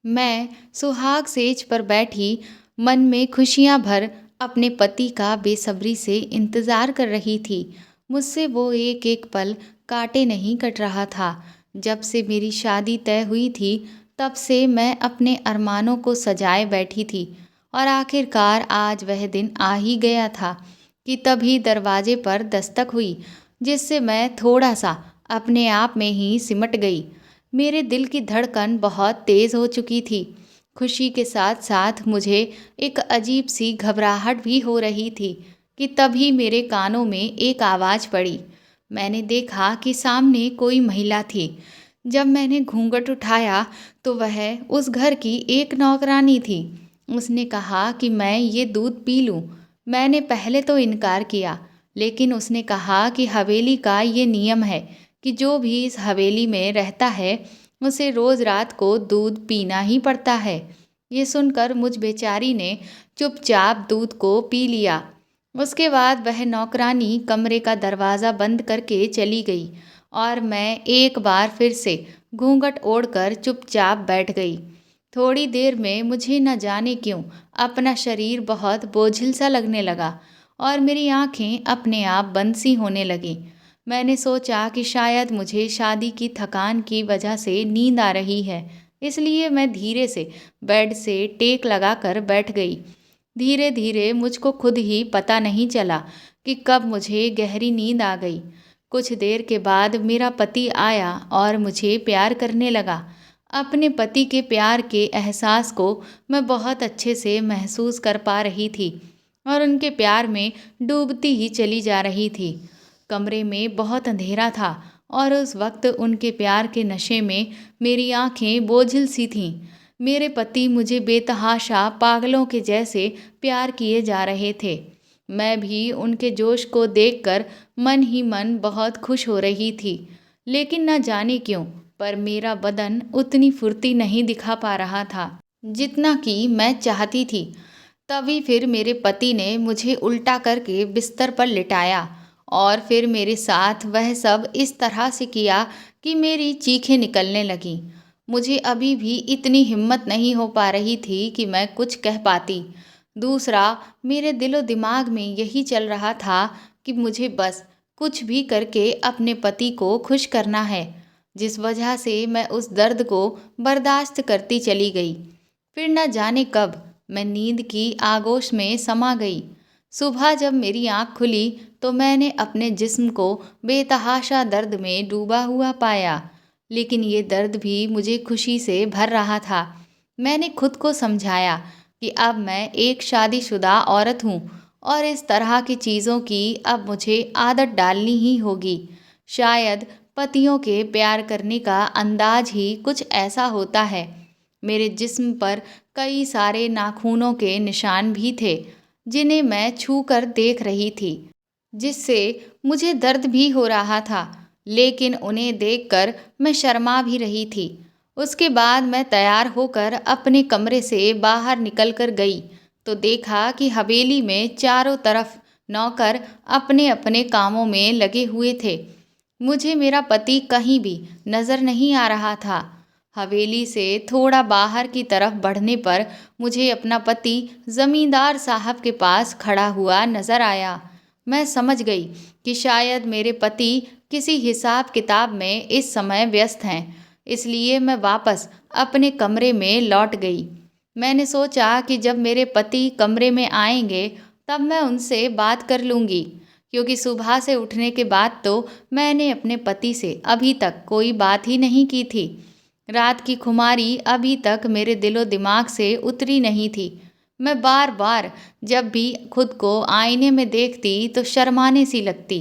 मैं सुहाग सेज पर बैठी मन में खुशियां भर अपने पति का बेसब्री से इंतज़ार कर रही थी। मुझसे वो एक एक पल काटे नहीं कट रहा था। जब से मेरी शादी तय हुई थी तब से मैं अपने अरमानों को सजाए बैठी थी और आखिरकार आज वह दिन आ ही गया था कि तभी दरवाजे पर दस्तक हुई, जिससे मैं थोड़ा सा अपने आप में ही सिमट गई। मेरे दिल की धड़कन बहुत तेज़ हो चुकी थी। खुशी के साथ साथ मुझे एक अजीब सी घबराहट भी हो रही थी कि तभी मेरे कानों में एक आवाज़ पड़ी। मैंने देखा कि सामने कोई महिला थी। जब मैंने घूंघट उठाया तो वह उस घर की एक नौकरानी थी। उसने कहा कि मैं ये दूध पी लूं। मैंने पहले तो इनकार किया, लेकिन उसने कहा कि हवेली का ये नियम है कि जो भी इस हवेली में रहता है उसे रोज़ रात को दूध पीना ही पड़ता है। ये सुनकर मुझ बेचारी ने चुपचाप दूध को पी लिया। उसके बाद वह नौकरानी कमरे का दरवाज़ा बंद करके चली गई और मैं एक बार फिर से घूंघट ओढ़कर चुपचाप बैठ गई। थोड़ी देर में मुझे न जाने क्यों अपना शरीर बहुत बोझिल सा लगने लगा और मेरी आंखें अपने आप बंद सी होने लगीं। मैंने सोचा कि शायद मुझे शादी की थकान की वजह से नींद आ रही है, इसलिए मैं धीरे से बेड से टेक लगाकर बैठ गई। धीरे धीरे मुझको खुद ही पता नहीं चला कि कब मुझे गहरी नींद आ गई। कुछ देर के बाद मेरा पति आया और मुझे प्यार करने लगा। अपने पति के प्यार के एहसास को मैं बहुत अच्छे से महसूस कर पा रही थी और उनके प्यार में डूबती ही चली जा रही थी। कमरे में बहुत अंधेरा था और उस वक्त उनके प्यार के नशे में मेरी आंखें बोझिल सी थीं। मेरे पति मुझे बेतहाशा पागलों के जैसे प्यार किए जा रहे थे। मैं भी उनके जोश को देखकर मन ही मन बहुत खुश हो रही थी, लेकिन न जाने क्यों पर मेरा बदन उतनी फुर्ती नहीं दिखा पा रहा था जितना कि मैं चाहती थी। तभी फिर मेरे पति ने मुझे उल्टा करके बिस्तर पर लिटाया और फिर मेरे साथ वह सब इस तरह से किया कि मेरी चीखें निकलने लगीं। मुझे अभी भी इतनी हिम्मत नहीं हो पा रही थी कि मैं कुछ कह पाती। दूसरा, मेरे दिलो दिमाग में यही चल रहा था कि मुझे बस कुछ भी करके अपने पति को खुश करना है, जिस वजह से मैं उस दर्द को बर्दाश्त करती चली गई। फिर न जाने कब मैं नींद की आगोश में समा गई। सुबह जब मेरी आंख खुली तो मैंने अपने जिस्म को बेतहाशा दर्द में डूबा हुआ पाया, लेकिन ये दर्द भी मुझे खुशी से भर रहा था। मैंने खुद को समझाया कि अब मैं एक शादीशुदा औरत हूँ और इस तरह की चीज़ों की अब मुझे आदत डालनी ही होगी। शायद पतियों के प्यार करने का अंदाज ही कुछ ऐसा होता है। मेरे जिस्म पर कई सारे नाखूनों के निशान भी थे जिन्हें मैं छू कर देख रही थी, जिससे मुझे दर्द भी हो रहा था, लेकिन उन्हें देखकर मैं शर्मा भी रही थी। उसके बाद मैं तैयार होकर अपने कमरे से बाहर निकल कर गई तो देखा कि हवेली में चारों तरफ नौकर अपने अपने कामों में लगे हुए थे। मुझे मेरा पति कहीं भी नजर नहीं आ रहा था। हवेली से थोड़ा बाहर की तरफ बढ़ने पर मुझे अपना पति जमींदार साहब के पास खड़ा हुआ नजर आया। मैं समझ गई कि शायद मेरे पति किसी हिसाब किताब में इस समय व्यस्त हैं, इसलिए मैं वापस अपने कमरे में लौट गई। मैंने सोचा कि जब मेरे पति कमरे में आएंगे तब मैं उनसे बात कर लूँगी, क्योंकि सुबह से उठने के बाद तो मैंने अपने पति से अभी तक कोई बात ही नहीं की थी। रात की खुमारी अभी तक मेरे दिलो दिमाग से उतरी नहीं थी। मैं बार बार जब भी खुद को आईने में देखती तो शर्माने सी लगती।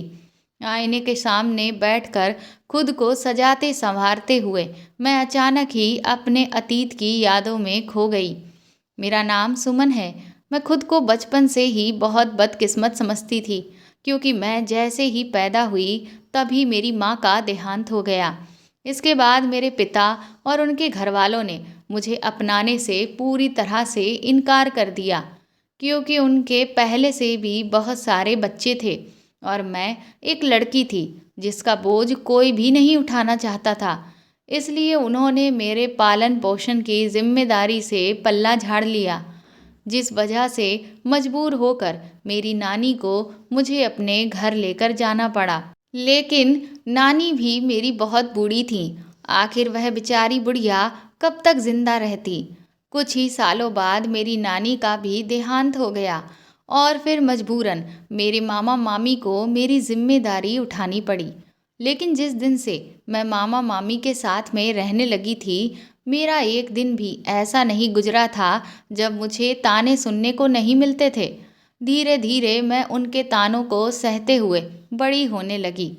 आईने के सामने बैठकर खुद को सजाते संवारते हुए मैं अचानक ही अपने अतीत की यादों में खो गई। मेरा नाम सुमन है। मैं खुद को बचपन से ही बहुत बदकिस्मत समझती थी, क्योंकि मैं जैसे ही पैदा हुई तभी मेरी माँ का देहांत हो गया। इसके बाद मेरे पिता और उनके घरवालों ने मुझे अपनाने से पूरी तरह से इनकार कर दिया, क्योंकि उनके पहले से भी बहुत सारे बच्चे थे और मैं एक लड़की थी जिसका बोझ कोई भी नहीं उठाना चाहता था। इसलिए उन्होंने मेरे पालन पोषण की जिम्मेदारी से पल्ला झाड़ लिया, जिस वजह से मजबूर होकर मेरी नानी को मुझे अपने घर लेकर जाना पड़ा। लेकिन नानी भी मेरी बहुत बूढ़ी थी। आखिर वह बेचारी बुढ़िया कब तक जिंदा रहती। कुछ ही सालों बाद मेरी नानी का भी देहांत हो गया और फिर मजबूरन मेरे मामा मामी को मेरी जिम्मेदारी उठानी पड़ी। लेकिन जिस दिन से मैं मामा मामी के साथ में रहने लगी थी, मेरा एक दिन भी ऐसा नहीं गुजरा था जब मुझे ताने सुनने को नहीं मिलते थे। धीरे धीरे मैं उनके तानों को सहते हुए बड़ी होने लगी,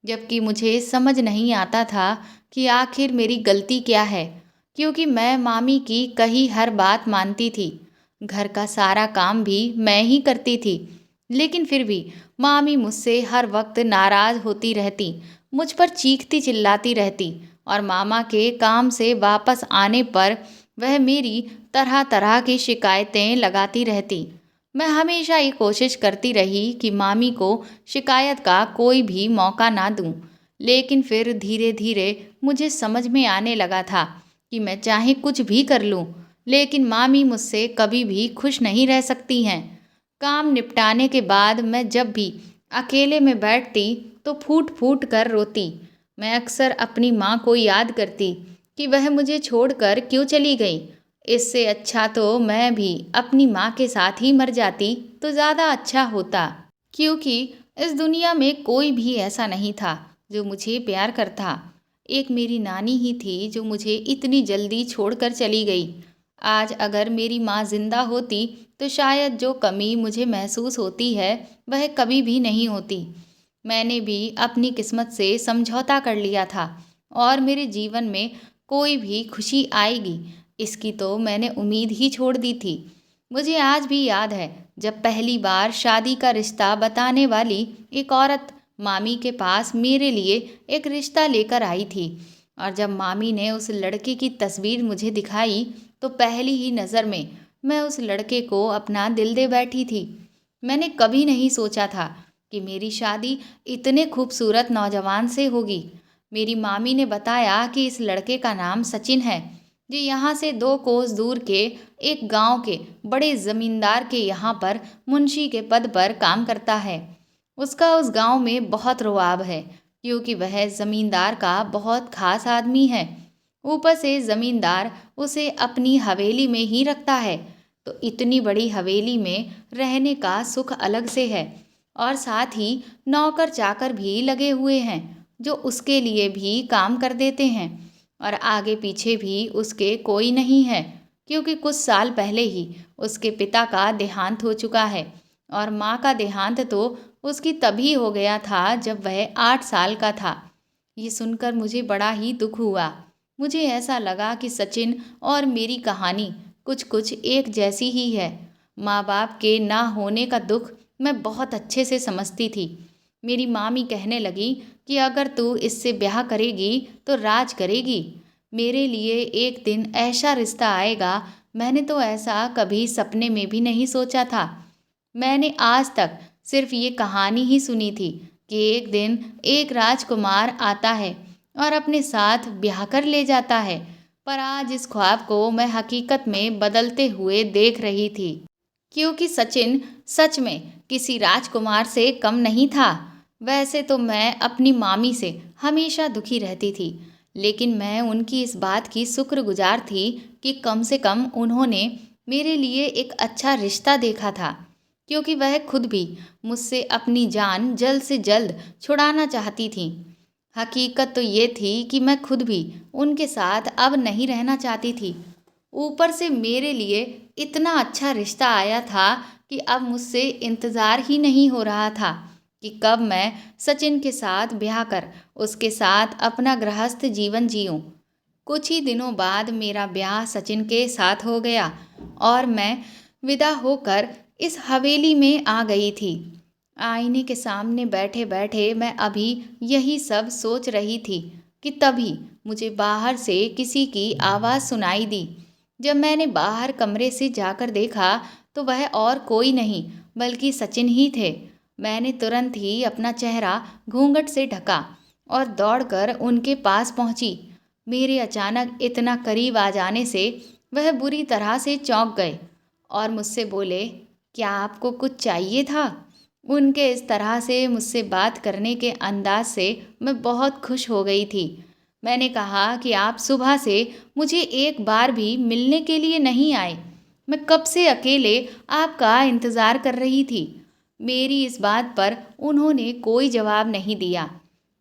जबकि मुझे समझ नहीं आता था कि आखिर मेरी गलती क्या है, क्योंकि मैं मामी की कही हर बात मानती थी। घर का सारा काम भी मैं ही करती थी, लेकिन फिर भी मामी मुझसे हर वक्त नाराज होती रहती, मुझ पर चीखती चिल्लाती रहती और मामा के काम से वापस आने पर वह मेरी तरह तरह की शिकायतें लगाती रहती। मैं हमेशा ये कोशिश करती रही कि मामी को शिकायत का कोई भी मौका ना दूं, लेकिन फिर धीरे धीरे मुझे समझ में आने लगा था कि मैं चाहे कुछ भी कर लूं, लेकिन मामी मुझसे कभी भी खुश नहीं रह सकती हैं। काम निपटाने के बाद मैं जब भी अकेले में बैठती तो फूट फूट कर रोती। मैं अक्सर अपनी माँ को याद करती कि वह मुझे छोड़कर क्यों चली गई। इससे अच्छा तो मैं भी अपनी माँ के साथ ही मर जाती तो ज़्यादा अच्छा होता, क्योंकि इस दुनिया में कोई भी ऐसा नहीं था जो मुझे प्यार करता। एक मेरी नानी ही थी जो मुझे इतनी जल्दी छोड़कर चली गई। आज अगर मेरी माँ जिंदा होती तो शायद जो कमी मुझे महसूस होती है वह कभी भी नहीं होती। मैंने भी अपनी किस्मत से समझौता कर लिया था और मेरे जीवन में कोई भी खुशी आएगी इसकी तो मैंने उम्मीद ही छोड़ दी थी। मुझे आज भी याद है जब पहली बार शादी का रिश्ता बताने वाली एक औरत मामी के पास मेरे लिए एक रिश्ता लेकर आई थी, और जब मामी ने उस लड़के की तस्वीर मुझे दिखाई तो पहली ही नज़र में मैं उस लड़के को अपना दिल दे बैठी थी। मैंने कभी नहीं सोचा था कि मेरी शादी इतने खूबसूरत नौजवान से होगी। मेरी मामी ने बताया कि इस लड़के का नाम सचिन है, जो यहाँ से 2 कोस दूर के एक गांव के बड़े जमींदार के यहाँ पर मुंशी के पद पर काम करता है। उसका उस गांव में बहुत रुआब है, क्योंकि वह जमींदार का बहुत खास आदमी है। ऊपर से जमींदार उसे अपनी हवेली में ही रखता है, तो इतनी बड़ी हवेली में रहने का सुख अलग से है। और साथ ही नौकर चाकर भी लगे हुए हैं जो उसके लिए भी काम कर देते हैं, और आगे पीछे भी उसके कोई नहीं है, क्योंकि कुछ साल पहले ही उसके पिता का देहांत हो चुका है। और माँ का देहांत तो उसकी तभी हो गया था जब वह 8 साल का था। ये सुनकर मुझे बड़ा ही दुख हुआ। मुझे ऐसा लगा कि सचिन और मेरी कहानी कुछ कुछ एक जैसी ही है। माँ बाप के ना होने का दुख मैं बहुत अच्छे से समझती थी। मेरी मामी कहने लगी कि अगर तू इससे ब्याह करेगी तो राज करेगी। मेरे लिए एक दिन ऐसा रिश्ता आएगा, मैंने तो ऐसा कभी सपने में भी नहीं सोचा था। मैंने आज तक सिर्फ ये कहानी ही सुनी थी कि एक दिन एक राजकुमार आता है और अपने साथ ब्याह कर ले जाता है, पर आज इस ख्वाब को मैं हकीकत में बदलते हुए देख रही थी, क्योंकि सचिन सच में किसी राजकुमार से कम नहीं था। वैसे तो मैं अपनी मामी से हमेशा दुखी रहती थी, लेकिन मैं उनकी इस बात की शुक्रगुजार थी कि कम से कम उन्होंने मेरे लिए एक अच्छा रिश्ता देखा था, क्योंकि वह खुद भी मुझसे अपनी जान जल्द से जल्द छुड़ाना चाहती थी। हकीकत तो ये थी कि मैं खुद भी उनके साथ अब नहीं रहना चाहती थी। ऊपर से मेरे लिए इतना अच्छा रिश्ता आया था कि अब मुझसे इंतज़ार ही नहीं हो रहा था कि कब मैं सचिन के साथ ब्याह कर उसके साथ अपना गृहस्थ जीवन जीऊँ। कुछ ही दिनों बाद मेरा ब्याह सचिन के साथ हो गया और मैं विदा होकर इस हवेली में आ गई थी। आईने के सामने बैठे बैठे मैं अभी यही सब सोच रही थी कि तभी मुझे बाहर से किसी की आवाज़ सुनाई दी। जब मैंने बाहर कमरे से जाकर देखा तो वह और कोई नहीं बल्कि सचिन ही थे। मैंने तुरंत ही अपना चेहरा घूंघट से ढका और दौड़कर उनके पास पहुंची। मेरे अचानक इतना करीब आ जाने से वह बुरी तरह से चौंक गए और मुझसे बोले, क्या आपको कुछ चाहिए था? उनके इस तरह से मुझसे बात करने के अंदाज से मैं बहुत खुश हो गई थी। मैंने कहा कि आप सुबह से मुझे एक बार भी मिलने के लिए नहीं आए। मैं कब से अकेले आपका इंतज़ार कर रही थी। मेरी इस बात पर उन्होंने कोई जवाब नहीं दिया।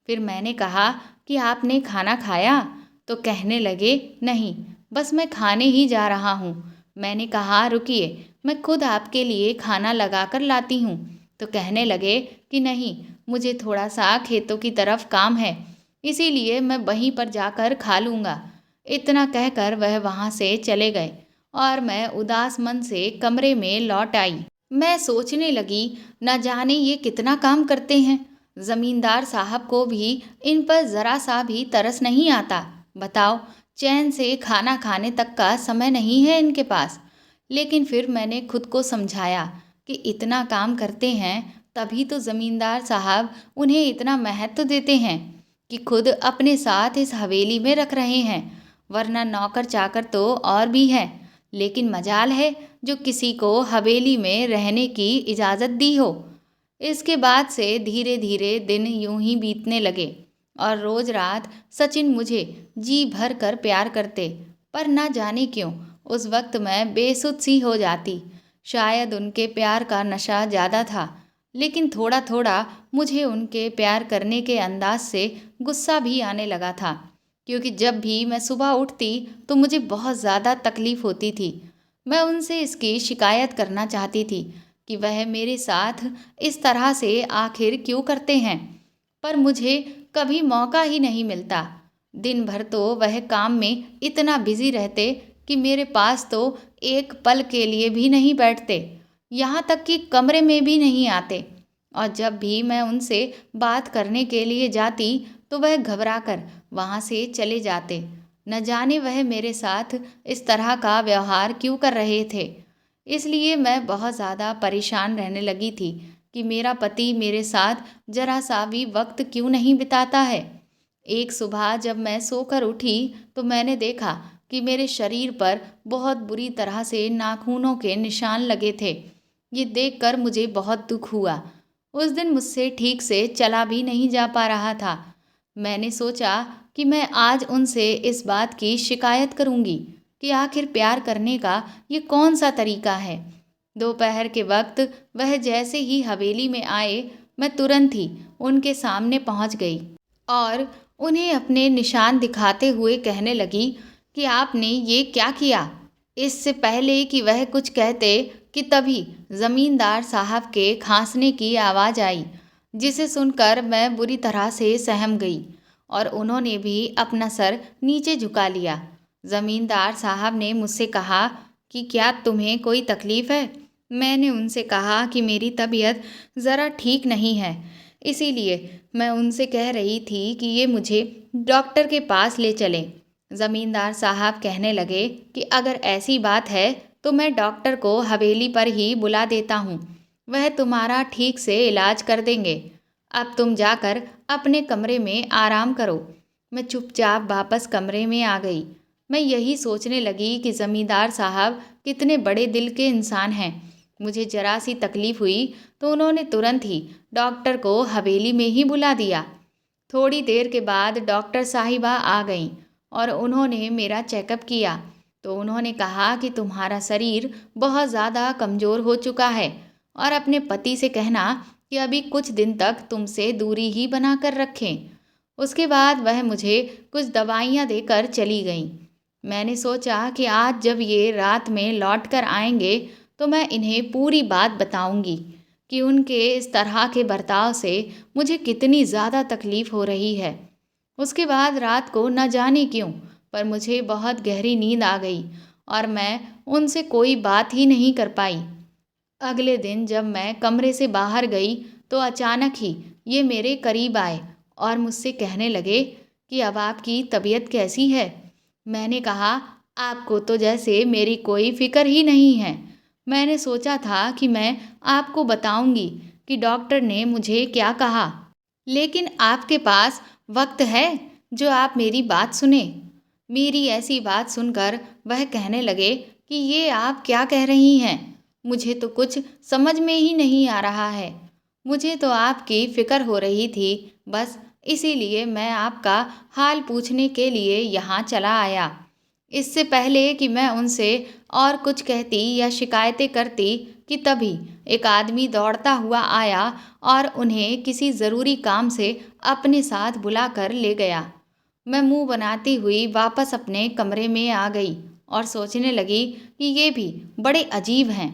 फिर मैंने कहा कि आपने खाना खाया? तो कहने लगे, नहीं, बस मैं खाने ही जा रहा हूँ। मैंने कहा, रुकिए, मैं खुद आपके लिए खाना लगा कर लाती हूँ। तो कहने लगे कि नहीं, मुझे थोड़ा सा खेतों की तरफ काम है, इसीलिए मैं वहीं पर जाकर खा लूँगा। इतना कहकर वह वहाँ से चले गए और मैं उदास मन से कमरे में लौट आई। मैं सोचने लगी, न जाने ये कितना काम करते हैं। जमींदार साहब को भी इन पर जरा सा भी तरस नहीं आता। बताओ, चैन से खाना खाने तक का समय नहीं है इनके पास। लेकिन फिर मैंने खुद को समझाया कि इतना काम करते हैं तभी तो जमींदार साहब उन्हें इतना महत्व देते हैं कि खुद अपने साथ इस हवेली में रख रहे हैं, वरना नौकर चाकर तो और भी हैं। लेकिन मजाल है जो किसी को हवेली में रहने की इजाज़त दी हो। इसके बाद से धीरे धीरे दिन यूं ही बीतने लगे और रोज रात सचिन मुझे जी भर कर प्यार करते। पर ना जाने क्यों उस वक्त मैं बेसुध सी हो जाती। शायद उनके प्यार का नशा ज़्यादा था, लेकिन थोड़ा थोड़ा मुझे उनके प्यार करने के अंदाज से गुस्सा भी आने लगा था, क्योंकि जब भी मैं सुबह उठती तो मुझे बहुत ज़्यादा तकलीफ़ होती थी। मैं उनसे इसकी शिकायत करना चाहती थी कि वह मेरे साथ इस तरह से आखिर क्यों करते हैं, पर मुझे कभी मौका ही नहीं मिलता। दिन भर तो वह काम में इतना बिजी रहते कि मेरे पास तो एक पल के लिए भी नहीं बैठते, यहाँ तक कि कमरे में भी नहीं आते। और जब भी मैं उनसे बात करने के लिए जाती तो वह घबराकर वहाँ से चले जाते। न जाने वह मेरे साथ इस तरह का व्यवहार क्यों कर रहे थे। इसलिए मैं बहुत ज़्यादा परेशान रहने लगी थी कि मेरा पति मेरे साथ जरा सा भी वक्त क्यों नहीं बिताता है। एक सुबह जब मैं सोकर उठी तो मैंने देखा कि मेरे शरीर पर बहुत बुरी तरह से नाखूनों के निशान लगे थे। ये देखकर मुझे बहुत दुख हुआ। उस दिन मुझसे ठीक से चला भी नहीं जा पा रहा था। मैंने सोचा कि मैं आज उनसे इस बात की शिकायत करूंगी कि आखिर प्यार करने का ये कौन सा तरीका है। दोपहर के वक्त वह जैसे ही हवेली में आए, मैं तुरंत ही उनके सामने पहुंच गई और उन्हें अपने निशान दिखाते हुए कहने लगी कि आपने ये क्या किया। इससे पहले कि वह कुछ कहते कि तभी जमींदार साहब के खांसने की आवाज़ आई, जिसे सुनकर मैं बुरी तरह से सहम गई और उन्होंने भी अपना सर नीचे झुका लिया। जमींदार साहब ने मुझसे कहा कि क्या तुम्हें कोई तकलीफ़ है। मैंने उनसे कहा कि मेरी तबीयत ज़रा ठीक नहीं है, इसीलिए मैं उनसे कह रही थी कि ये मुझे डॉक्टर के पास ले चलें। ज़मींदार साहब कहने लगे कि अगर ऐसी बात है तो मैं डॉक्टर को हवेली पर ही बुला देता हूँ, वह तुम्हारा ठीक से इलाज कर देंगे। अब तुम जाकर अपने कमरे में आराम करो। मैं चुपचाप वापस कमरे में आ गई। मैं यही सोचने लगी कि ज़मींदार साहब कितने बड़े दिल के इंसान हैं। मुझे जरा सी तकलीफ़ हुई तो उन्होंने तुरंत ही डॉक्टर को हवेली में ही बुला दिया। थोड़ी देर के बाद डॉक्टर साहिबा आ गईं और उन्होंने मेरा चेकअप किया तो उन्होंने कहा कि तुम्हारा शरीर बहुत ज़्यादा कमज़ोर हो चुका है और अपने पति से कहना कि अभी कुछ दिन तक तुमसे दूरी ही बना कर रखें। उसके बाद वह मुझे कुछ दवाइयाँ देकर चली गईं। मैंने सोचा कि आज जब ये रात में लौट कर आएंगे तो मैं इन्हें पूरी बात बताऊंगी कि उनके इस तरह के बर्ताव से मुझे कितनी ज़्यादा तकलीफ़ हो रही है। उसके बाद रात को न जाने क्यों पर मुझे बहुत गहरी नींद आ गई और मैं उनसे कोई बात ही नहीं कर पाई। अगले दिन जब मैं कमरे से बाहर गई तो अचानक ही ये मेरे करीब आए और मुझसे कहने लगे कि अब आपकी तबीयत कैसी है। मैंने कहा, आपको तो जैसे मेरी कोई फिक्र ही नहीं है। मैंने सोचा था कि मैं आपको बताऊंगी कि डॉक्टर ने मुझे क्या कहा, लेकिन आपके पास वक्त है जो आप मेरी बात सुने। मेरी ऐसी बात सुनकर वह कहने लगे कि ये आप क्या कह रही हैं? मुझे तो कुछ समझ में ही नहीं आ रहा है। मुझे तो आपकी फ़िक्र हो रही थी, बस इसीलिए मैं आपका हाल पूछने के लिए यहाँ चला आया। इससे पहले कि मैं उनसे और कुछ कहती या शिकायतें करती कि तभी एक आदमी दौड़ता हुआ आया और उन्हें किसी ज़रूरी काम से अपने साथ बुलाकर ले गया। मैं मुंह बनाती हुई वापस अपने कमरे में आ गई और सोचने लगी कि ये भी बड़े अजीब हैं।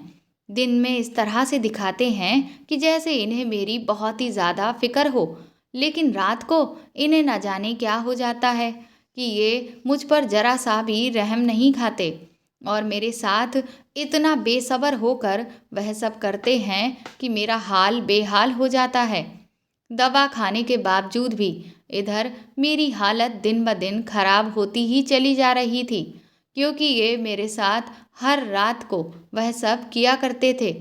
दिन में इस तरह से दिखाते हैं कि जैसे इन्हें मेरी बहुत ही ज़्यादा फिक्र हो, लेकिन रात को इन्हें न जाने क्या हो जाता है कि ये मुझ पर जरा सा भी रहम नहीं खाते और मेरे साथ इतना बेसब्र होकर वह सब करते हैं कि मेरा हाल बेहाल हो जाता है। दवा खाने के बावजूद भी इधर मेरी हालत दिन ब दिन खराब होती ही चली जा रही थी, क्योंकि ये मेरे साथ हर रात को वह सब किया करते थे,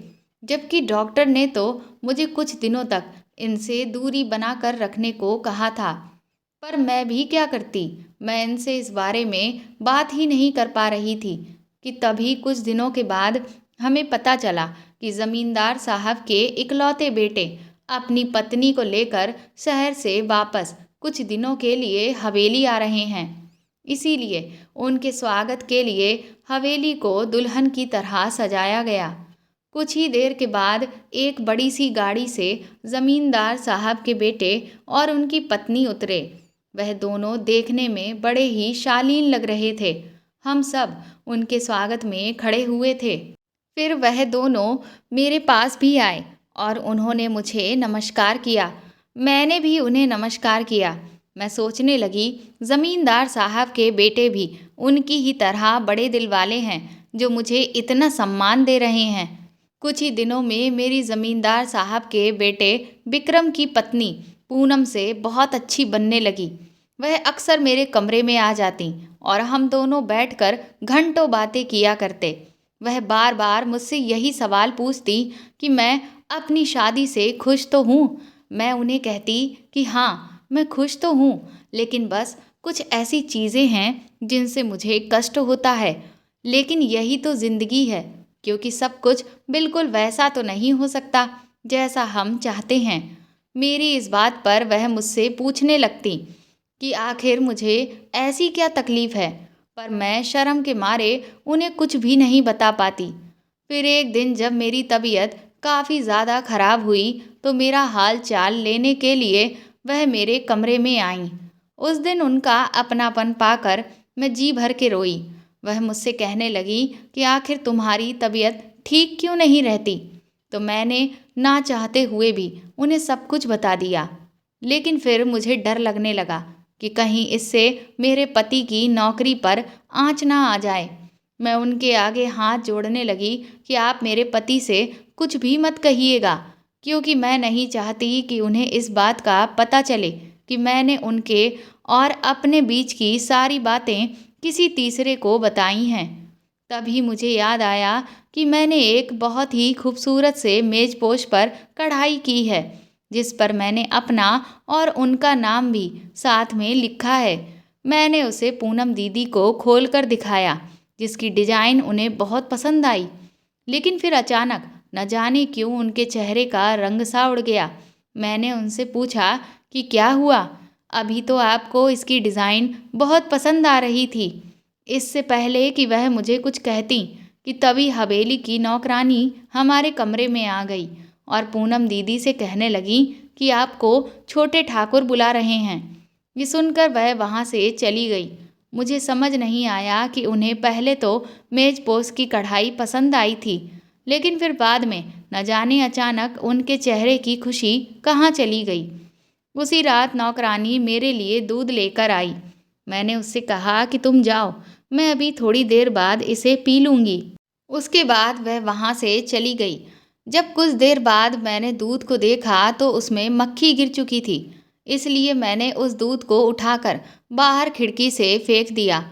जबकि डॉक्टर ने तो मुझे कुछ दिनों तक इनसे दूरी बनाकर रखने को कहा था। पर मैं भी क्या करती, मैं इनसे इस बारे में बात ही नहीं कर पा रही थी कि तभी कुछ दिनों के बाद हमें पता चला कि ज़मींदार साहब के इकलौते बेटे अपनी पत्नी को लेकर शहर से वापस कुछ दिनों के लिए हवेली आ रहे हैं। इसीलिए उनके स्वागत के लिए हवेली को दुल्हन की तरह सजाया गया। कुछ ही देर के बाद एक बड़ी सी गाड़ी से जमींदार साहब के बेटे और उनकी पत्नी उतरे। वह दोनों देखने में बड़े ही शालीन लग रहे थे। हम सब उनके स्वागत में खड़े हुए थे। फिर वह दोनों मेरे पास भी आए और उन्होंने मुझे नमस्कार किया। मैंने भी उन्हें नमस्कार किया। मैं सोचने लगी, ज़मींदार साहब के बेटे भी उनकी ही तरह बड़े दिल वाले हैं जो मुझे इतना सम्मान दे रहे हैं। कुछ ही दिनों में मेरी ज़मींदार साहब के बेटे विक्रम की पत्नी पूनम से बहुत अच्छी बनने लगी। वह अक्सर मेरे कमरे में आ जाती और हम दोनों बैठकर घंटों बातें किया करते। वह बार बार मुझसे यही सवाल पूछती कि मैं अपनी शादी से खुश तो हूँ। मैं उन्हें कहती कि हाँ, मैं खुश तो हूँ, लेकिन बस कुछ ऐसी चीज़ें हैं जिनसे मुझे कष्ट होता है। लेकिन यही तो ज़िंदगी है, क्योंकि सब कुछ बिल्कुल वैसा तो नहीं हो सकता जैसा हम चाहते हैं। मेरी इस बात पर वह मुझसे पूछने लगती कि आखिर मुझे ऐसी क्या तकलीफ़ है, पर मैं शर्म के मारे उन्हें कुछ भी नहीं बता पाती। फिर एक दिन जब मेरी तबीयत काफ़ी ज़्यादा खराब हुई तो मेरा हाल चाल लेने के लिए वह मेरे कमरे में आईं। उस दिन उनका अपनापन पाकर मैं जी भर के रोई। वह मुझसे कहने लगी कि आखिर तुम्हारी तबीयत ठीक क्यों नहीं रहती। तो मैंने ना चाहते हुए भी उन्हें सब कुछ बता दिया। लेकिन फिर मुझे डर लगने लगा कि कहीं इससे मेरे पति की नौकरी पर आँच ना आ जाए। मैं उनके आगे हाथ जोड़ने लगी कि आप मेरे पति से कुछ भी मत कहिएगा, क्योंकि मैं नहीं चाहती कि उन्हें इस बात का पता चले कि मैंने उनके और अपने बीच की सारी बातें किसी तीसरे को बताई हैं। तभी मुझे याद आया कि मैंने एक बहुत ही खूबसूरत से मेज़पोश पर कढ़ाई की है, जिस पर मैंने अपना और उनका नाम भी साथ में लिखा है। मैंने उसे पूनम दीदी को खोलकर दिखाया, जिसकी डिज़ाइन उन्हें बहुत पसंद आई। लेकिन फिर अचानक न जाने क्यों उनके चेहरे का रंग सा उड़ गया। मैंने उनसे पूछा कि क्या हुआ? अभी तो आपको इसकी डिज़ाइन बहुत पसंद आ रही थी। इससे पहले कि वह मुझे कुछ कहती कि तभी हवेली की नौकरानी हमारे कमरे में आ गई और पूनम दीदी से कहने लगी कि आपको छोटे ठाकुर बुला रहे हैं। ये सुनकर वह वहाँ से चली गई। मुझे समझ नहीं आया कि उन्हें पहले तो मेज़पोश की कढ़ाई पसंद आई थी, लेकिन फिर बाद में न जाने अचानक उनके चेहरे की खुशी कहाँ चली गई। उसी रात नौकरानी मेरे लिए दूध लेकर आई। मैंने उससे कहा कि तुम जाओ, मैं अभी थोड़ी देर बाद इसे पी लूँगी। उसके बाद वह वहाँ से चली गई। जब कुछ देर बाद मैंने दूध को देखा तो उसमें मक्खी गिर चुकी थी, इसलिए मैंने उस दूध को उठाकर बाहर खिड़की से फेंक दिया।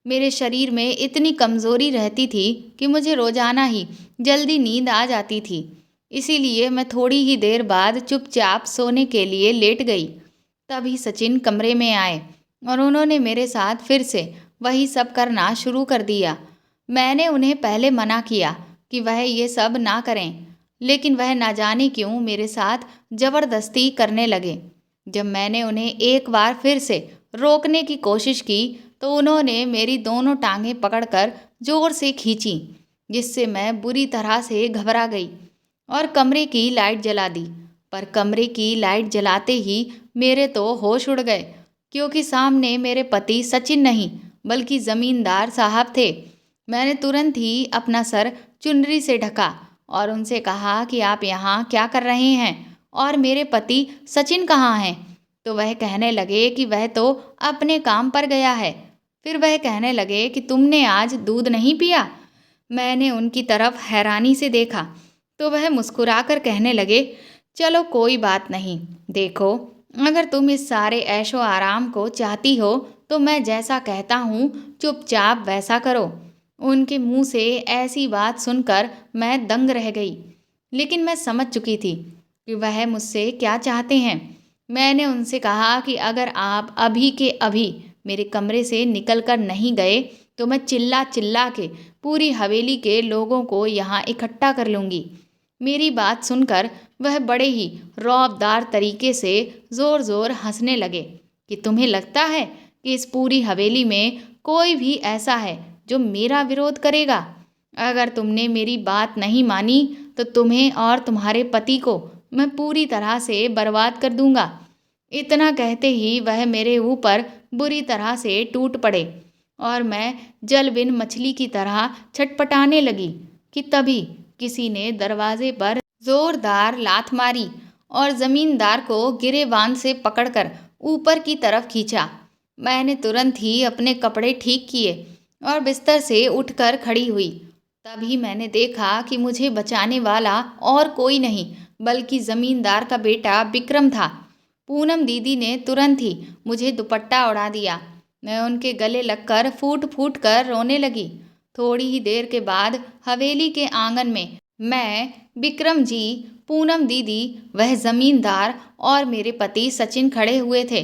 मेरे शरीर में इतनी कमज़ोरी रहती थी कि मुझे रोज़ाना ही जल्दी नींद आ जाती थी, इसीलिए मैं थोड़ी ही देर बाद चुपचाप सोने के लिए लेट गई। तभी सचिन कमरे में आए और उन्होंने मेरे साथ फिर से वही सब करना शुरू कर दिया। मैंने उन्हें पहले मना किया कि वह ये सब ना करें, लेकिन वह ना जाने क्यों मेरे साथ जबरदस्ती करने लगे। जब मैंने उन्हें एक बार फिर से रोकने की कोशिश की तो उन्होंने मेरी दोनों टांगें पकड़कर जोर से खींची, जिससे मैं बुरी तरह से घबरा गई और कमरे की लाइट जला दी। पर कमरे की लाइट जलाते ही मेरे तो होश उड़ गए, क्योंकि सामने मेरे पति सचिन नहीं बल्कि जमींदार साहब थे। मैंने तुरंत ही अपना सर चुनरी से ढका और उनसे कहा कि आप यहाँ क्या कर रहे हैं और मेरे पति सचिन कहाँ हैं। तो वह कहने लगे कि वह तो अपने काम पर गया है। फिर वह कहने लगे कि तुमने आज दूध नहीं पिया। मैंने उनकी तरफ हैरानी से देखा तो वह मुस्कुराकर कहने लगे, चलो कोई बात नहीं, देखो अगर तुम इस सारे ऐशो आराम को चाहती हो तो मैं जैसा कहता हूँ चुपचाप वैसा करो। उनके मुंह से ऐसी बात सुनकर मैं दंग रह गई, लेकिन मैं समझ चुकी थी कि वह मुझसे क्या चाहते हैं। मैंने उनसे कहा कि अगर आप अभी के अभी मेरे कमरे से निकल कर नहीं गए तो मैं चिल्ला चिल्ला के पूरी हवेली के लोगों को यहाँ इकट्ठा कर लूँगी। मेरी बात सुनकर वह बड़े ही रौबदार तरीके से ज़ोर ज़ोर हंसने लगे कि तुम्हें लगता है कि इस पूरी हवेली में कोई भी ऐसा है जो मेरा विरोध करेगा? अगर तुमने मेरी बात नहीं मानी तो तुम्हें और तुम्हारे पति को मैं पूरी तरह से बर्बाद कर दूंगा। इतना कहते ही वह मेरे ऊपर बुरी तरह से टूट पड़े और मैं जल बिन मछली की तरह छटपटाने लगी कि तभी किसी ने दरवाजे पर जोरदार लात मारी और जमींदार को गिरेबान से पकड़कर ऊपर की तरफ खींचा। मैंने तुरंत ही अपने कपड़े ठीक किए और बिस्तर से उठकर खड़ी हुई। तभी मैंने देखा कि मुझे बचाने वाला और कोई नहीं बल्कि जमींदार का बेटा विक्रम था। पूनम दीदी ने तुरंत ही मुझे दुपट्टा उड़ा दिया। मैं उनके गले लगकर फूट फूट कर रोने लगी। थोड़ी ही देर के बाद हवेली के आंगन में मैं, विक्रम जी, पूनम दीदी, वह जमींदार और मेरे पति सचिन खड़े हुए थे।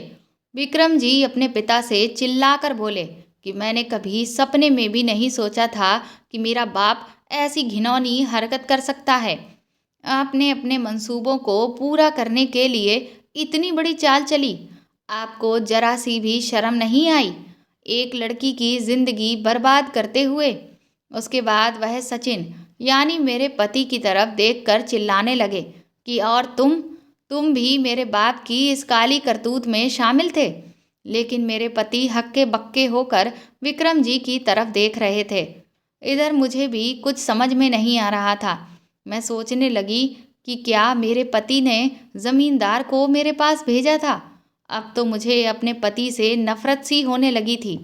विक्रम जी अपने पिता से चिल्लाकर बोले कि मैंने कभी सपने में भी नहीं सोचा था कि मेरा बाप ऐसी घिनौनी हरकत कर सकता है। आपने अपने मंसूबों को पूरा करने के लिए इतनी बड़ी चाल चली। आपको जरा सी भी शर्म नहीं आई एक लड़की की जिंदगी बर्बाद करते हुए। उसके बाद वह सचिन यानी मेरे पति की तरफ देखकर चिल्लाने लगे कि और तुम भी मेरे बाप की इस काली करतूत में शामिल थे। लेकिन मेरे पति हक्के बक्के होकर विक्रम जी की तरफ देख रहे थे। इधर मुझे भी कुछ समझ में नहीं आ रहा था। मैं सोचने लगी कि क्या मेरे पति ने जमींदार को मेरे पास भेजा था। अब तो मुझे अपने पति से नफरत सी होने लगी थी।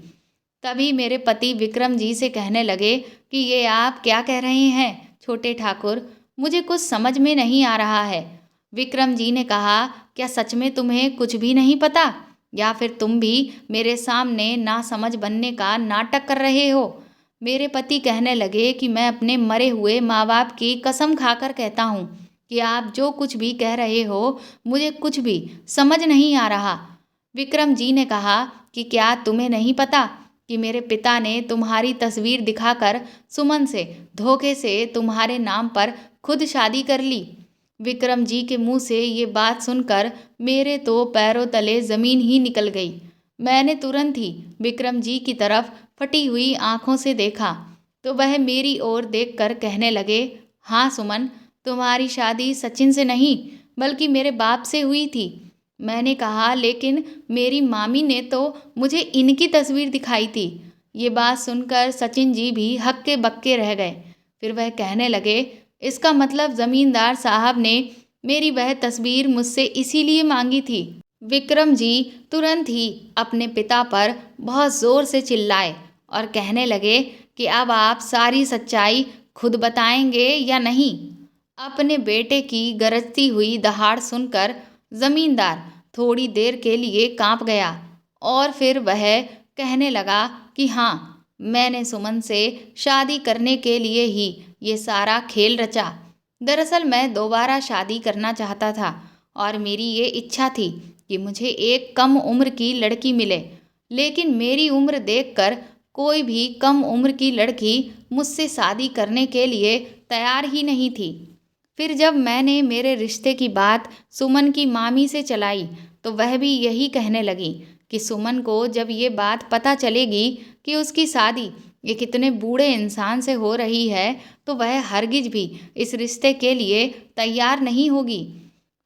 तभी मेरे पति विक्रम जी से कहने लगे कि ये आप क्या कह रहे हैं छोटे ठाकुर, मुझे कुछ समझ में नहीं आ रहा है। विक्रम जी ने कहा, क्या सच में तुम्हें कुछ भी नहीं पता या फिर तुम भी मेरे सामने नासमझ बनने का नाटक कर रहे हो? मेरे पति कहने लगे कि मैं अपने मरे हुए माँ बाप की कसम खाकर कहता हूँ कि आप जो कुछ भी कह रहे हो मुझे कुछ भी समझ नहीं आ रहा। विक्रम जी ने कहा कि क्या तुम्हें नहीं पता कि मेरे पिता ने तुम्हारी तस्वीर दिखाकर सुमन से धोखे से तुम्हारे नाम पर खुद शादी कर ली। विक्रम जी के मुंह से ये बात सुनकर मेरे तो पैरों तले ज़मीन ही निकल गई। मैंने तुरंत ही विक्रम जी की तरफ फटी हुई आंखों से देखा तो वह मेरी ओर देखकर कहने लगे, हाँ सुमन, तुम्हारी शादी सचिन से नहीं बल्कि मेरे बाप से हुई थी। मैंने कहा, लेकिन मेरी मामी ने तो मुझे इनकी तस्वीर दिखाई थी। ये बात सुनकर सचिन जी भी हक्के बक्के रह गए। फिर वह कहने लगे, इसका मतलब जमींदार साहब ने मेरी वह तस्वीर मुझसे इसीलिए मांगी थी। विक्रम जी तुरंत ही अपने पिता पर बहुत ज़ोर से चिल्लाए और कहने लगे कि अब आप सारी सच्चाई खुद बताएंगे या नहीं। अपने बेटे की गरजती हुई दहाड़ सुनकर जमींदार थोड़ी देर के लिए कांप गया और फिर वह कहने लगा कि हाँ, मैंने सुमन से शादी करने के लिए ही ये सारा खेल रचा। दरअसल मैं दोबारा शादी करना चाहता था और मेरी ये इच्छा थी कि मुझे एक कम उम्र की लड़की मिले, लेकिन मेरी उम्र देखकर कोई भी कम उम्र की लड़की मुझसे शादी करने के लिए तैयार ही नहीं थी। फिर जब मैंने मेरे रिश्ते की बात सुमन की मामी से चलाई तो वह भी यही कहने लगी कि सुमन को जब ये बात पता चलेगी कि उसकी शादी एक इतने बूढ़े इंसान से हो रही है तो वह हरगिज भी इस रिश्ते के लिए तैयार नहीं होगी।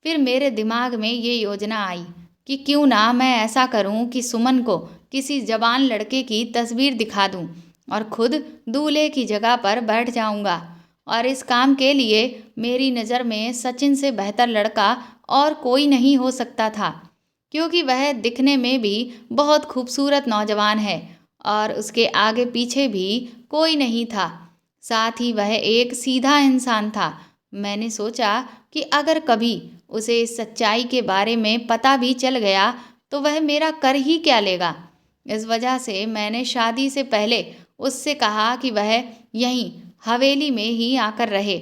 फिर मेरे दिमाग में ये योजना आई कि क्यों ना मैं ऐसा करूं कि सुमन को किसी जवान लड़के की तस्वीर दिखा दूं और खुद दूल्हे की जगह पर बैठ जाऊंगा। और इस काम के लिए मेरी नज़र में सचिन से बेहतर लड़का और कोई नहीं हो सकता था, क्योंकि वह दिखने में भी बहुत खूबसूरत नौजवान है और उसके आगे पीछे भी कोई नहीं था। साथ ही वह एक सीधा इंसान था। मैंने सोचा कि अगर कभी उसे इस सच्चाई के बारे में पता भी चल गया तो वह मेरा कर ही क्या लेगा। इस वजह से मैंने शादी से पहले उससे कहा कि वह यहीं हवेली में ही आकर रहे,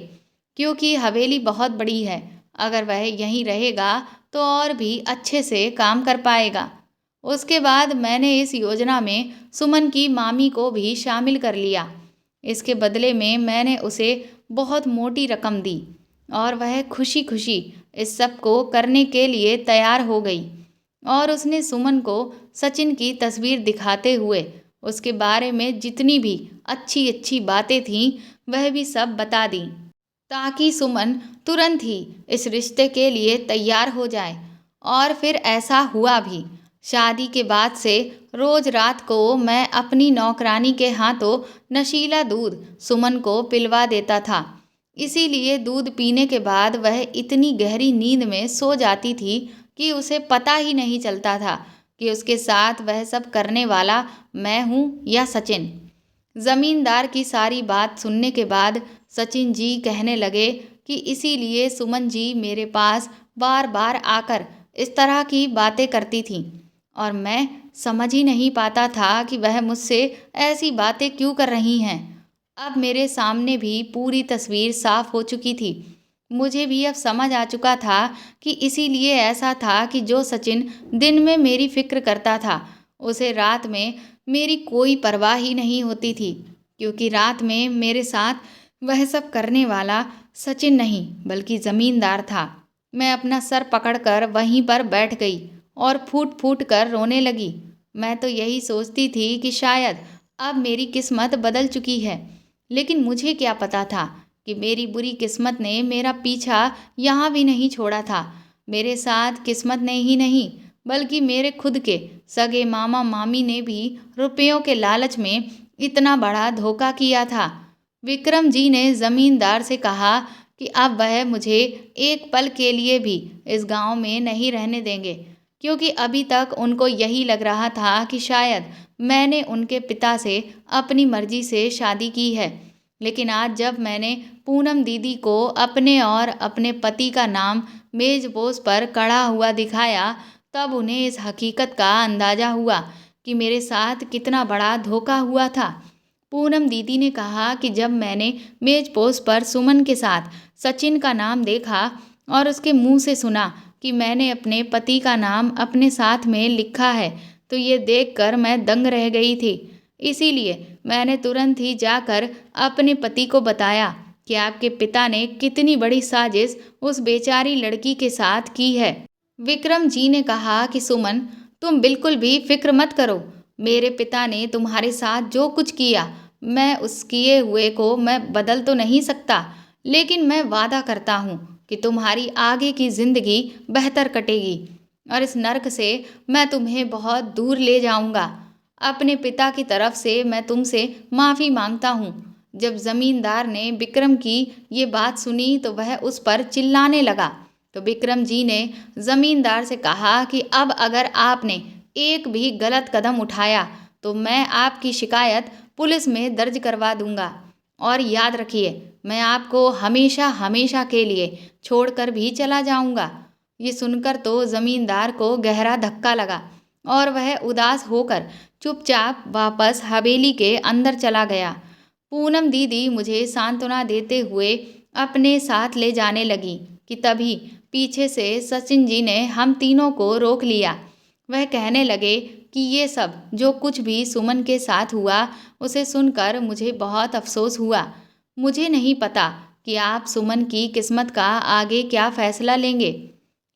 क्योंकि हवेली बहुत बड़ी है। अगर वह यहीं रहेगा तो और भी अच्छे से काम कर पाएगा। उसके बाद मैंने इस योजना में सुमन की मामी को भी शामिल कर लिया। इसके बदले में मैंने उसे बहुत मोटी रकम दी और वह खुशी खुशी इस सब को करने के लिए तैयार हो गई। और उसने सुमन को सचिन की तस्वीर दिखाते हुए उसके बारे में जितनी भी अच्छी अच्छी बातें थीं वह भी सब बता दी, ताकि सुमन तुरंत ही इस रिश्ते के लिए तैयार हो जाए। और फिर ऐसा हुआ भी। शादी के बाद से रोज रात को मैं अपनी नौकरानी के हाथों नशीला दूध सुमन को पिलवा देता था। इसीलिए दूध पीने के बाद वह इतनी गहरी नींद में सो जाती थी कि उसे पता ही नहीं चलता था कि उसके साथ वह सब करने वाला मैं हूँ या सचिन। जमींदार की सारी बात सुनने के बाद सचिन जी कहने लगे कि इसीलिए सुमन जी मेरे पास बार बार आकर इस तरह की बातें करती थीं और मैं समझ ही नहीं पाता था कि वह मुझसे ऐसी बातें क्यों कर रही हैं। अब मेरे सामने भी पूरी तस्वीर साफ हो चुकी थी। मुझे भी अब समझ आ चुका था कि इसीलिए ऐसा था कि जो सचिन दिन में मेरी फिक्र करता था उसे रात में मेरी कोई परवाह ही नहीं होती थी, क्योंकि रात में मेरे साथ वह सब करने वाला सचिन नहीं बल्कि ज़मींदार था। मैं अपना सर पकड़कर वहीं पर बैठ गई और फूट फूट कर रोने लगी। मैं तो यही सोचती थी कि शायद अब मेरी किस्मत बदल चुकी है, लेकिन मुझे क्या पता था कि मेरी बुरी किस्मत ने मेरा पीछा यहाँ भी नहीं छोड़ा था। मेरे साथ किस्मत ने ही नहीं बल्कि मेरे खुद के सगे मामा मामी ने भी रुपयों के लालच में इतना बड़ा धोखा किया था। विक्रम जी ने जमींदार से कहा कि अब वह मुझे एक पल के लिए भी इस गांव में नहीं रहने देंगे, क्योंकि अभी तक उनको यही लग रहा था कि शायद मैंने उनके पिता से अपनी मर्जी से शादी की है। लेकिन आज जब मैंने पूनम दीदी को अपने और अपने पति का नाम मेजपोश पर कड़ा हुआ दिखाया तब उन्हें इस हकीकत का अंदाज़ा हुआ कि मेरे साथ कितना बड़ा धोखा हुआ था। पूनम दीदी ने कहा कि जब मैंने मेजपोश पर सुमन के साथ सचिन का नाम देखा और उसके मुंह से सुना कि मैंने अपने पति का नाम अपने साथ में लिखा है तो ये देखकर मैं दंग रह गई थी। इसीलिए मैंने तुरंत ही जाकर अपने पति को बताया कि आपके पिता ने कितनी बड़ी साजिश उस बेचारी लड़की के साथ की है। विक्रम जी ने कहा कि सुमन, तुम बिल्कुल भी फिक्र मत करो। मेरे पिता ने तुम्हारे साथ जो कुछ किया मैं उस किए हुए को मैं बदल तो नहीं सकता, लेकिन मैं वादा करता हूँ कि तुम्हारी आगे की ज़िंदगी बेहतर कटेगी और इस नर्क से मैं तुम्हें बहुत दूर ले जाऊँगा। अपने पिता की तरफ से मैं तुमसे माफ़ी मांगता हूँ। जब ज़मींदार ने विक्रम की ये बात सुनी तो वह उस पर चिल्लाने लगा। तो विक्रम जी ने ज़मींदार से कहा कि अब अगर आपने एक भी गलत कदम उठाया तो मैं आपकी शिकायत पुलिस में दर्ज करवा दूंगा। और याद रखिए, मैं आपको हमेशा हमेशा के लिए छोड़कर भी चला जाऊंगा। ये सुनकर तो ज़मींदार को गहरा धक्का लगा और वह उदास होकर चुपचाप वापस हवेली के अंदर चला गया। पूनम दीदी मुझे सांत्वना देते हुए अपने साथ ले जाने लगी कि तभी पीछे से सचिन जी ने हम तीनों को रोक लिया। वह कहने लगे कि ये सब जो कुछ भी सुमन के साथ हुआ उसे सुनकर मुझे बहुत अफसोस हुआ। मुझे नहीं पता कि आप सुमन की किस्मत का आगे क्या फैसला लेंगे।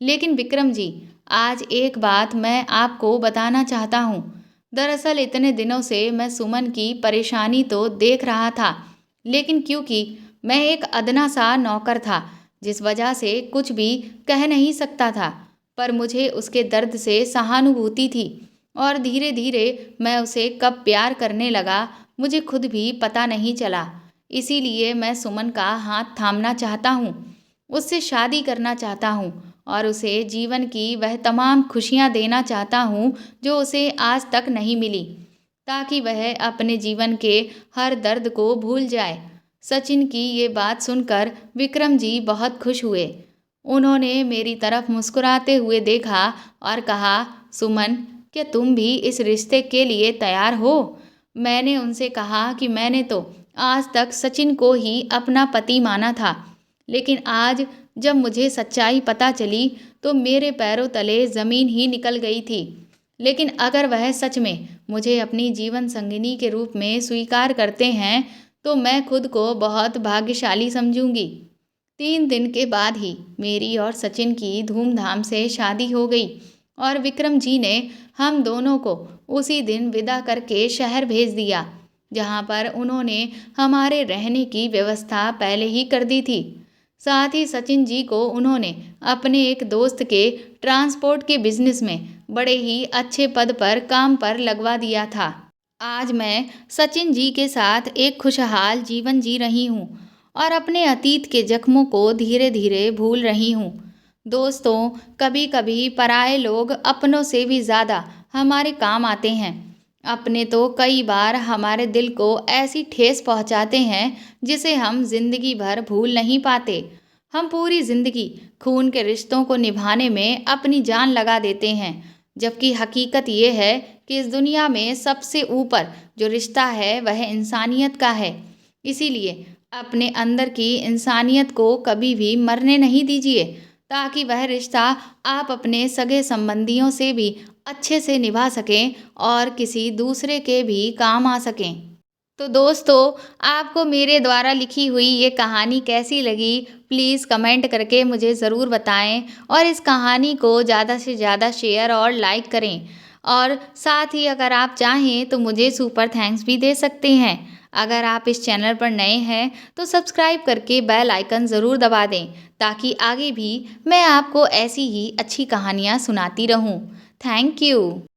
लेकिन विक्रम जी, आज एक बात मैं आपको बताना चाहता हूँ। दरअसल इतने दिनों से मैं सुमन की परेशानी तो देख रहा था, लेकिन क्योंकि मैं एक अदना सा नौकर था, जिस वजह से कुछ भी कह नहीं सकता था, पर मुझे उसके दर्द से सहानुभूति थी और धीरे धीरे मैं उसे कब प्यार करने लगा मुझे खुद भी पता नहीं चला। इसीलिए मैं सुमन का हाथ थामना चाहता हूँ, उससे शादी करना चाहता हूँ और उसे जीवन की वह तमाम खुशियाँ देना चाहता हूँ जो उसे आज तक नहीं मिली, ताकि वह अपने जीवन के हर दर्द को भूल जाए। सचिन की ये बात सुनकर विक्रम जी बहुत खुश हुए। उन्होंने मेरी तरफ मुस्कुराते हुए देखा और कहा, सुमन, क्या तुम भी इस रिश्ते के लिए तैयार हो? मैंने उनसे कहा कि मैंने तो आज तक सचिन को ही अपना पति माना था, लेकिन आज जब मुझे सच्चाई पता चली तो मेरे पैरों तले ज़मीन ही निकल गई थी। लेकिन अगर वह सच में मुझे अपनी जीवन संगिनी के रूप में स्वीकार करते हैं तो मैं खुद को बहुत भाग्यशाली समझूंगी। 3 दिन के बाद ही मेरी और सचिन की धूमधाम से शादी हो गई और विक्रम जी ने हम दोनों को उसी दिन विदा करके शहर भेज दिया, जहाँ पर उन्होंने हमारे रहने की व्यवस्था पहले ही कर दी थी। साथ ही सचिन जी को उन्होंने अपने एक दोस्त के ट्रांसपोर्ट के बिजनेस में बड़े ही अच्छे पद पर काम पर लगवा दिया था। आज मैं सचिन जी के साथ एक खुशहाल जीवन जी रही हूँ और अपने अतीत के जख्मों को धीरे धीरे भूल रही हूँ। दोस्तों, कभी कभी पराये लोग अपनों से भी ज़्यादा हमारे काम आते हैं। अपने तो कई बार हमारे दिल को ऐसी ठेस पहुंचाते हैं जिसे हम जिंदगी भर भूल नहीं पाते। हम पूरी जिंदगी खून के रिश्तों को निभाने में अपनी जान लगा देते हैं, जबकि हकीकत ये है कि इस दुनिया में सबसे ऊपर जो रिश्ता है वह इंसानियत का है। इसीलिए अपने अंदर की इंसानियत को कभी भी मरने नहीं दीजिए, ताकि वह रिश्ता आप अपने सगे संबंधियों से भी अच्छे से निभा सकें और किसी दूसरे के भी काम आ सकें। तो दोस्तों, आपको मेरे द्वारा लिखी हुई ये कहानी कैसी लगी, प्लीज़ कमेंट करके मुझे ज़रूर बताएं और इस कहानी को ज़्यादा से ज़्यादा शेयर और लाइक करें। और साथ ही अगर आप चाहें तो मुझे सुपर थैंक्स भी दे सकते हैं। अगर आप इस चैनल पर नए हैं तो सब्सक्राइब करके बेल आइकन ज़रूर दबा दें, ताकि आगे भी मैं आपको ऐसी ही अच्छी कहानियाँ सुनाती रहूँ। Thank you.